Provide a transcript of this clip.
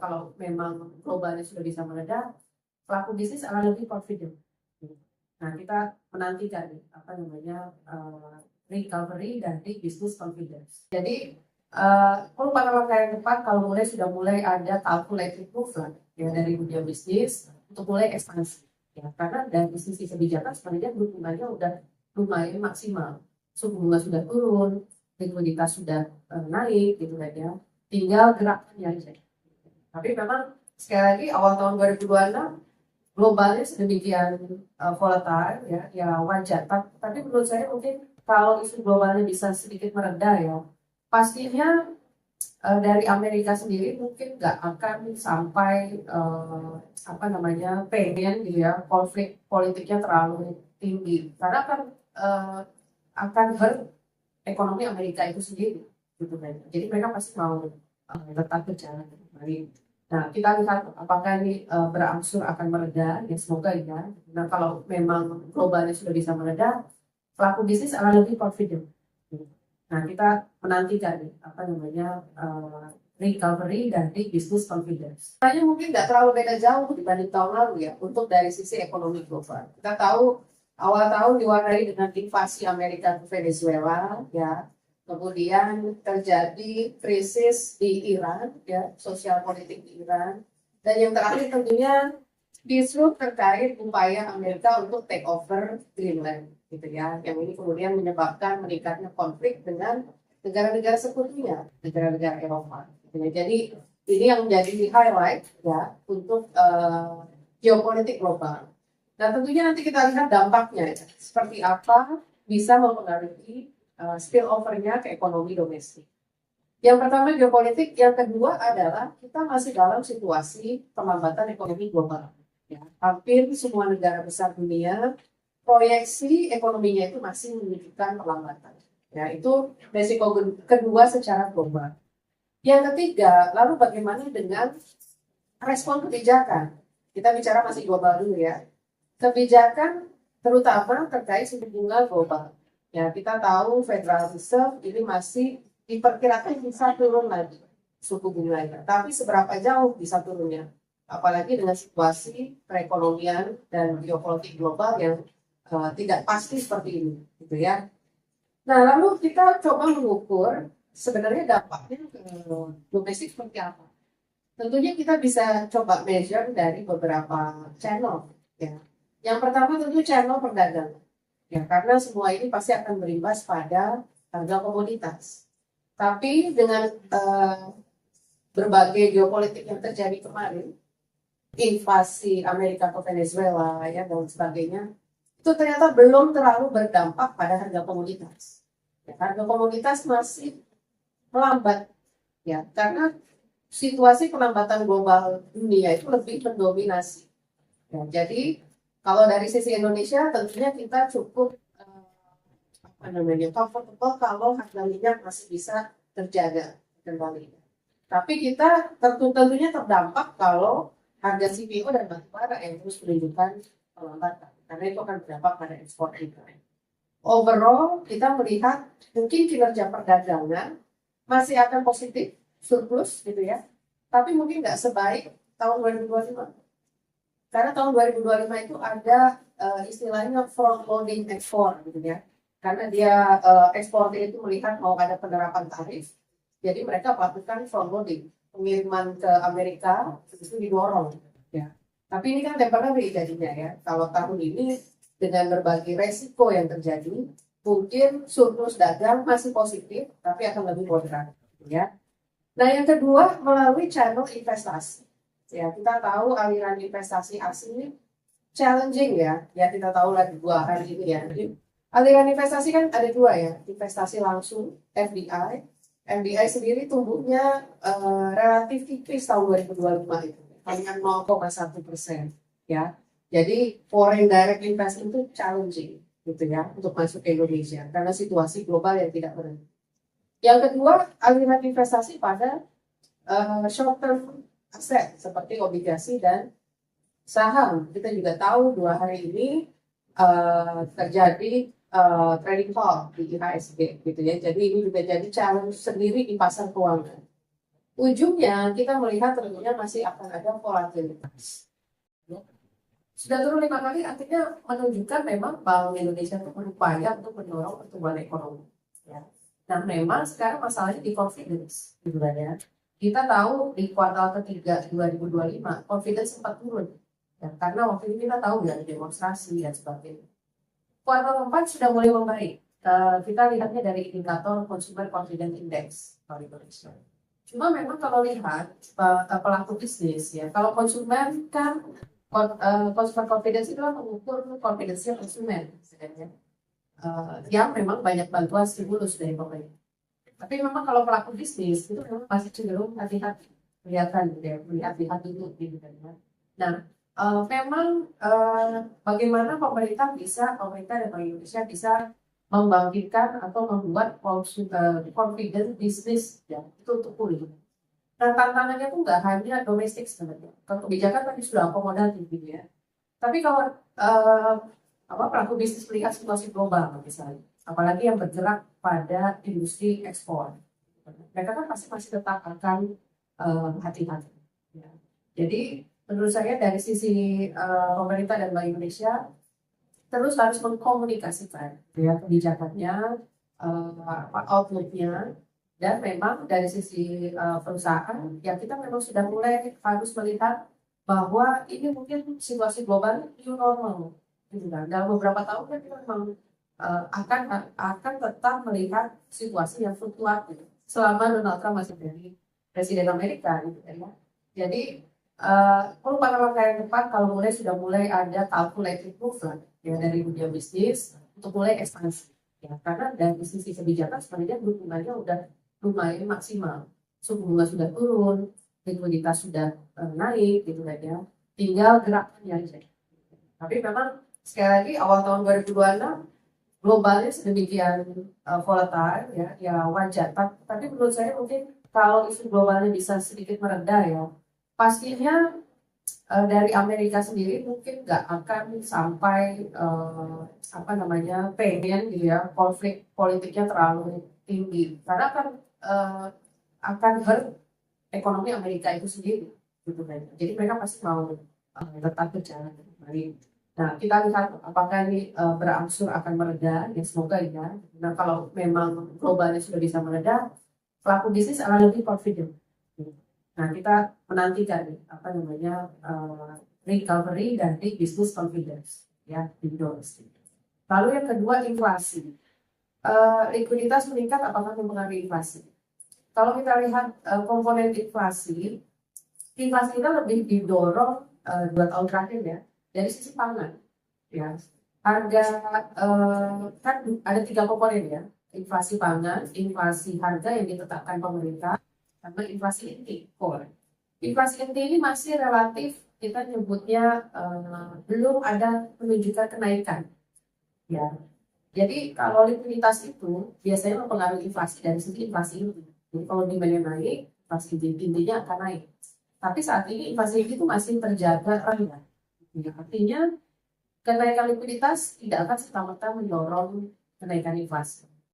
Kalau memang globalnya sudah bisa meledak, pelaku bisnis akan lebih confident. Nah, kita menantikan recovery dari business confidence. Jadi merupakan langkah yang tepat kalau sudah mulai ada calculated movement ya dari dunia bisnis untuk mulai ekspansi. Ya, karena dari sisi kebijakan sebenarnya dukungannya udah lumayan maksimal. Suku bunga sudah turun, likuiditas sudah naik gitu kan ya. Tinggal gerakannya aja. Tapi memang sekali lagi awal tahun 2026 globalnya sedemikian volatile ya wajar. Tapi menurut saya mungkin kalau isu globalnya bisa sedikit mereda ya, pastinya dari Amerika sendiri mungkin nggak akan sampai pengen gitu ya konflik politiknya terlalu tinggi karena akan hurt ekonomi Amerika itu sendiri gitu kan. Jadi mereka pasti mau tetap berjalan kembali. Nah, kita lihat apakah ini berangsur akan mereda, ya semoga ya. Nah, kalau memang globalnya sudah bisa mereda, pelaku bisnis akan lebih confident. Nah, kita menantikan recovery dari business confidence. Hanya mungkin nggak terlalu beda jauh dibanding tahun lalu ya, untuk dari sisi ekonomi global. Kita tahu awal tahun diwarnai dengan invasi Amerika ke Venezuela, ya. Kemudian terjadi krisis di Iran, ya, sosial politik di Iran. Dan yang terakhir tentunya justru terkait upaya Amerika untuk take over Greenland, gitu ya. Yang ini kemudian menyebabkan meningkatnya konflik dengan negara-negara sekutunya, negara-negara Eropa. Gitu ya. Jadi ini yang menjadi highlight ya untuk geopolitik global. Nah tentunya nanti kita lihat dampaknya ya, seperti apa bisa mempengaruhi spillover-nya ke ekonomi domestik. Yang pertama geopolitik, yang kedua adalah kita masih dalam situasi perlambatan ekonomi global. Ya, hampir semua negara besar dunia proyeksi ekonominya itu masih menunjukkan perlambatan. Ya, itu resiko kedua secara global. Yang ketiga, lalu bagaimana dengan respon kebijakan? Kita bicara masih global dulu ya. Kebijakan terutama terkait suku bunga global. Ya, kita tahu Federal Reserve ini masih diperkirakan bisa turun lagi suku bunganya. Tapi seberapa jauh bisa turunnya? Apalagi dengan situasi perekonomian dan geopolitik global yang tidak pasti seperti ini, gitu ya. Nah, lalu kita coba mengukur sebenarnya dampaknya ke domestik seperti apa. Tentunya kita bisa coba measure dari beberapa channel, ya. Yang pertama tentu channel perdagangan. Ya, karena semua ini pasti akan berimbas pada harga komoditas. Tapi dengan berbagai geopolitik yang terjadi kemarin, invasi Amerika ke Venezuela ya dan sebagainya, itu ternyata belum terlalu berdampak pada harga komoditas. Ya, harga komoditas masih melambat, ya karena situasi pelambatan global dunia itu lebih mendominasi. Ya, jadi kalau dari sisi Indonesia tentunya kita cukup comfortable kalau harga minyak masih bisa terjaga kembali. Tapi kita tentunya terdampak kalau harga CPO dan batubara yang terus menunjukkan perlambatan, karena itu akan berdampak pada ekspor kita. Overall kita melihat mungkin kinerja perdagangan masih akan positif, surplus gitu ya, tapi mungkin nggak sebaik tahun 2025. Karena tahun 2025 itu ada istilahnya front loading ekspor gitu ya. Karena dia ekspornya itu melihat mau ada penerapan tarif, jadi mereka melakukan front loading, pengiriman ke Amerika itu didorong. Ya. Tapi ini kan temporary jadinya ya. Kalau tahun ini dengan berbagai resiko yang terjadi, mungkin surplus dagang masih positif, tapi akan lebih moderat. Ya. Nah yang kedua melalui channel investasi. Ya, kita tahu aliran investasi asing challenging ya. Ya, kita tahu lagi 2 hari ini ya. Jadi, aliran investasi kan ada 2 ya. Investasi langsung, FDI. FDI sendiri tumbuhnya relatif tipis tahun 2025 itu. Hanya 0,1%. Ya. Jadi, foreign direct investment itu challenging gitu ya untuk masuk ke Indonesia karena situasi global yang tidak benar. Yang kedua, aliran investasi pada short term aset seperti obligasi dan saham. Kita juga tahu 2 hari ini terjadi trading fall di IHSG gitu ya. Jadi ini juga jadi challenge sendiri di pasar keuangan. ujungnya kita melihat tentunya masih akan ada volatilitas. Sudah turun 5 kali artinya menunjukkan memang Bank Indonesia itu berupaya untuk mendorong pertumbuhan ekonomi. Ya. Nah memang sekarang masalahnya di confidence, gitu kan ya. Kita tahu di kuartal ketiga 2025 confidence sempat turun, ya, karena waktu itu kita tahu dari demonstrasi dan sebagainya. Kuartal 4 sudah mulai membaik. Kita lihatnya dari indikator Consumer Confidence Index kalau Indonesia. Cuma memang kalau lihat pelaku bisnis ya, kalau konsumen kan consumer confidence itu kan mengukur confidence-nya konsumen sebenarnya. Yang memang banyak bantuan stimulus dari pemerintah. Tapi memang kalau pelaku bisnis itu memang masih cenderung hati-hati, kelihatan gitu ya, melihat-lihat dulu gitu kan ya. Nah, memang bagaimana pemerintah dan Bank Indonesia bisa membangkitkan atau membuat confident bisnis ya, itu untuk pulih. Nah, tantangannya tuh nggak hanya domestik sebenarnya. Kalau kebijakan tadi sudah akomodatif gitu ya. Tapi kalau pelaku bisnis melihat situasi global misalnya, apalagi yang bergerak pada industri ekspor, mereka kan pasti masih tetap akan hati-hati. Ya. Jadi menurut saya dari sisi pemerintah dan Bank Indonesia terus harus mengkomunikasikan ya, kebijakannya, outlook-nya. Dan memang dari sisi perusahaan, ya kita memang sudah mulai harus melihat bahwa ini mungkin situasi global new normal. Gitu kan. Dalam beberapa tahun kan kita memang akan tetap melihat situasi yang fluktuatif selama Donald Trump masih menjadi presiden Amerika. Gitu kan, ya. Jadi merupakan langkah yang tepat kalau sudah mulai ada calculated move ya, dari dunia bisnis untuk mulai ekspansi. Ya, karena dari sisi kebijakan sebenarnya dukungannya udah lumayan maksimal. Suku bunga sudah turun, likuiditas sudah naik gitu kan ya. Tinggal gerakannya aja. Tapi memang sekali lagi awal tahun 2026 globalnya sedemikian volatile ya wajar. Tapi menurut saya mungkin kalau isu globalnya bisa sedikit mereda ya, pastinya dari Amerika sendiri mungkin nggak akan sampai pengen gitu ya konflik politiknya terlalu tinggi karena akan hurt ekonomi Amerika itu sendiri gitu kan. Jadi mereka pasti mau tetap berjalan kembali. Nah kita lihat apakah ini berangsur akan mereda, ya semoga ya. Nah kalau memang globalnya sudah bisa mereda, pelaku bisnis akan lebih confident. Nah kita menantikan recovery dari business confidence ya di domestik. Lalu yang kedua inflasi. Likuiditas meningkat apakah mempengaruhi inflasi? Kalau kita lihat komponen inflasi kita lebih didorong 2 tahun terakhir ya dari sisi pangan. Ya, harga kan ada 3 komponen ya, inflasi pangan, inflasi harga yang ditetapkan pemerintah, sama inflasi inti core. Inflasi inti ini masih relatif kita nyebutnya belum ada menunjukkan kenaikan. Ya, jadi kalau likuiditas itu biasanya mempengaruhi inflasi dari segi inflasi inti. Jadi kalau demand naik, inflasi intinya akan naik. Tapi saat ini inflasi itu masih terjaga rendah. Ya, artinya kenaikan likuiditas tidak akan serta-merta mendorong kenaikan inflasi.